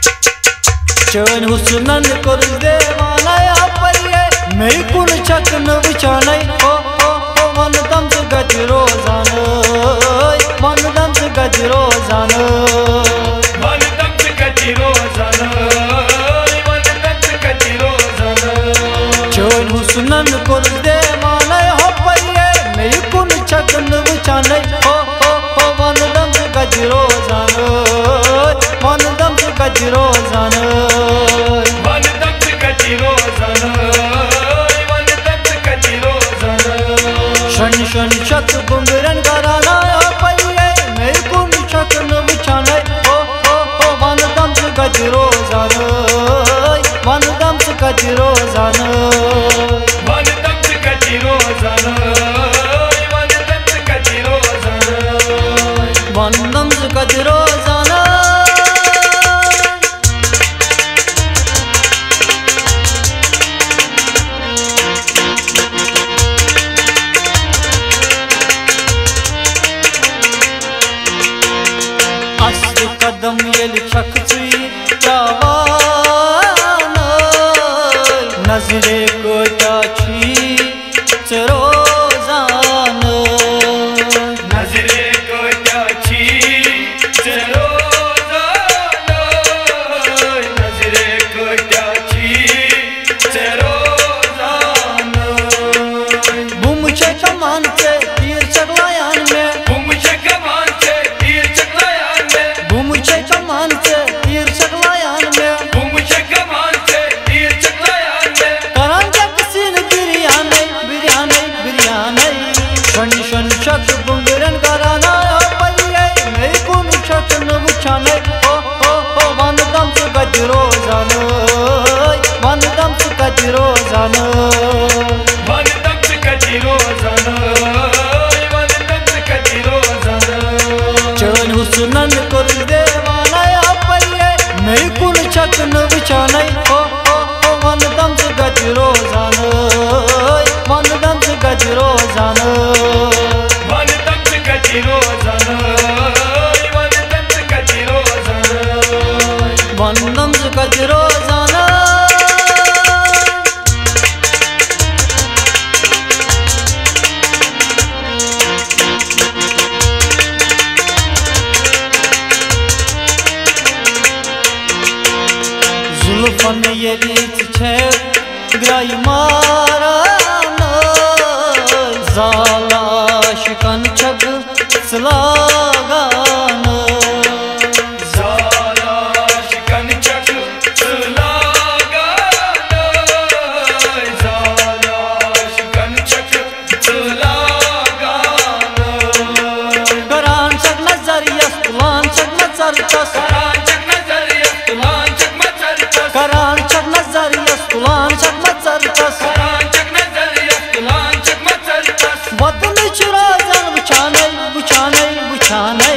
चन हुस्नन कोर देवाना परिये मैं कुन चकन विचानै ओ मन दम से गज रोजान मन दम से गज रोजान मन दम से गज रोजान मन दम से गज रोजान चन हुस्नन कोर देवाना परिये मैं कुन चकन विचानै ओ मन दम से गज रोजान मन दम से गज रोजान मन दम से गज रोजान मन दम से गज रोजान शन शन शक बुंगरन कराना परिये मैं कुन चकन विचानै ओ मन दम से गज रोजान मन दम से गज रोजान मन दम से गज रोजान मन दम से गज रोजान मन दम से गज रोजान अस्त कदम येल छक चुई चावान नजरे को चाची रोजान नजरे को चाची रोजान नजरे को चाची रोजान बुम छे कमान से तीर चगलायान में बुम छे कमान से तीर चगलायान में बुम छे कमान से तीर चगलायान में बुम छे कमान से तीर चगलायान में करान जग सीन बिरयानी बिरयानी बिरयानी शन शन शक बुंगरन कराना परिये मैं कुन चकन विचानै ओ मन दम से गज रोजान मन दम से गज रोजान मन दम से गज रोजान मन दम से गज रोजान चन हुस्नन कोर देवाना परिये मैं कुन चकन विचानै ओ मन दम से गज रोजान मन दम से गज रोजान मन दम से गज रोजान मन दम से गज रोजान मन दम से गज रोजान जुल्फन ये रीत छे ग्राई मारान जाला शिकन छग सलागान जाला शिकन चक लगान जाला शिकन चक लगान करान छग नजरियस तुलान छग नजर तस करान चक नजरिया तुलान चक मचर तस करान छग नजरियस तुलान छग नजर तस करान चक नजरिया तुलान चक मचर तस वतन चुराजन बुचानै बुचानै बुचानै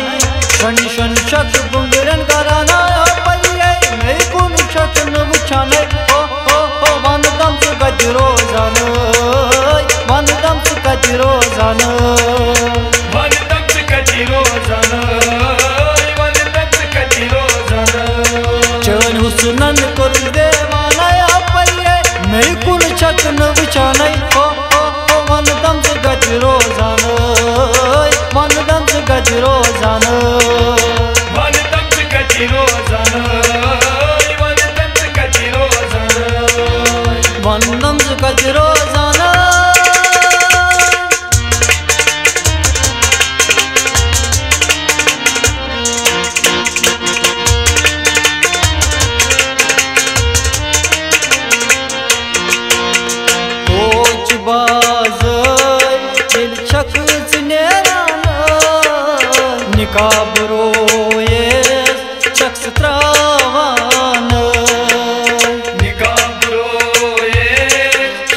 शन शन शक बुंगरन कराना परिये मैं कुन चकन बुचानै ओ मन दम से गज रोजान मन दम से गज रोजान मन दम से गज रोजान मन दम से गज रोजान चन हुस्नन कोर देवाना परिये मैं कुन चकन विचानै ओ मन दम से गज रोजान मन दम से गज रोजान मन दम से गज रोजान मन दम से गज रोजान मन दम से गज रोजान कोच बाज दिल छक नेरान निकाब रोये चक्स त्रावान निकाब रोये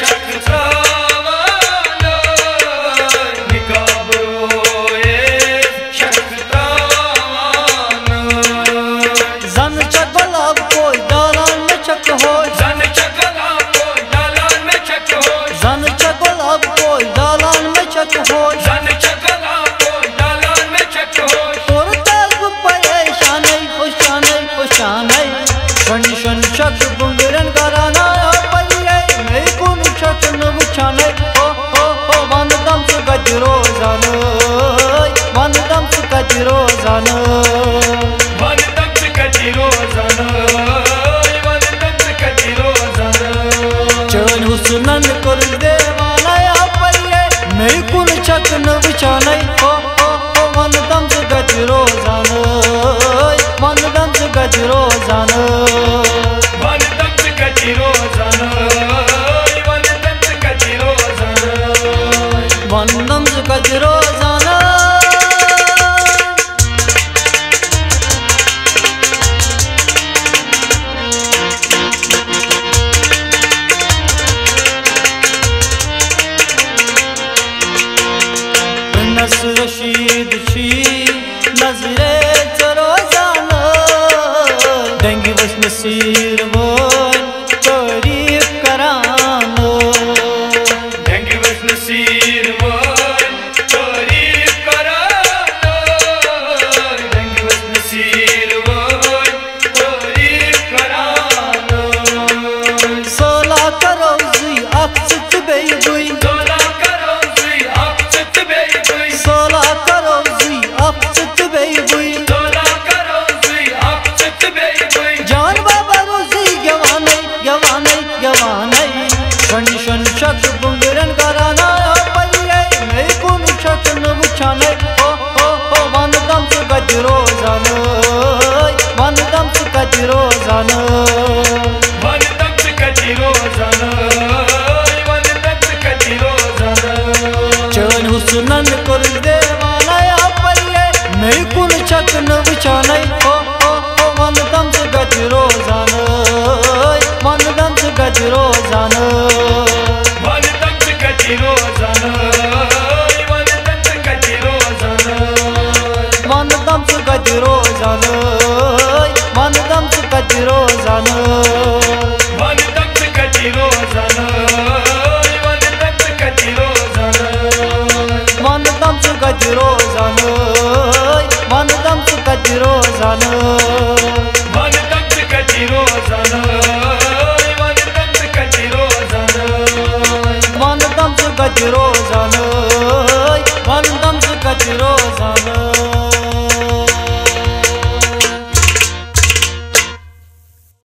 चक त्रावान निकाब रोये चक त्रावान जन चक गुलाब कोई दालान में चक हो जन चकला को डालान में चक हो जन चक गुलाब कोई दालान में चक हो जन चकला को डालान में चक हो तोर तलब परेशान खुशान खुशान शन शन शक बुंगरन कराना पल्ले मैं कुन शक न वुचाने ओ वन दम से गज रोजान वन दम से गज रोजान वन दम से गज रोजान वन दम से गज रोजान चन हुस्नन कर देवाना पल्ले मैं कुन शक न वुचाने ओ वन दम से गज रोजान वन दम से गज रोजान वन दम से गज रोजान वन दम से गज रोजान वन दम से गज रोजान नस रशीद छी नजरे रोजान डेंगी बस नसीर वन तारीफ करान डेंगी बस नसीर वन तारीफ करान डेंगी बस नसीर वन तारीफ करान सोला करो जी अक्सत बेदुई सोला करो जी अक्सत बेदुई सोला करो जी अक्सत बेदुई सोला करो जी अक्सत बेदुई जान बाबा रोजी गवाने गवाने गवाने शन शन शक बुंगरन कराना पल्ले मैं कुन शक न वुचाने ओ वन दम से गज रोजान वन दम से गज रोजान वन दम से गज रोजान वन दम से गज रोजान चन हुस्नन कर देवाना पल्ले मैं कुन शक न वुचाने ओ वन दम से गज रोजान वन दम से गज रोजान वन दम से गज रोजान वन दम से गज रोजान वन दम से गज रोजान वन दम से गज रोजान वन दम से गज रोजान वन दम से गज रोजान वन दम से गज रोजान वन दम से गज रोजान वन दम से गज रोजान वन दम से गज रोजान वन दम से गज रोजान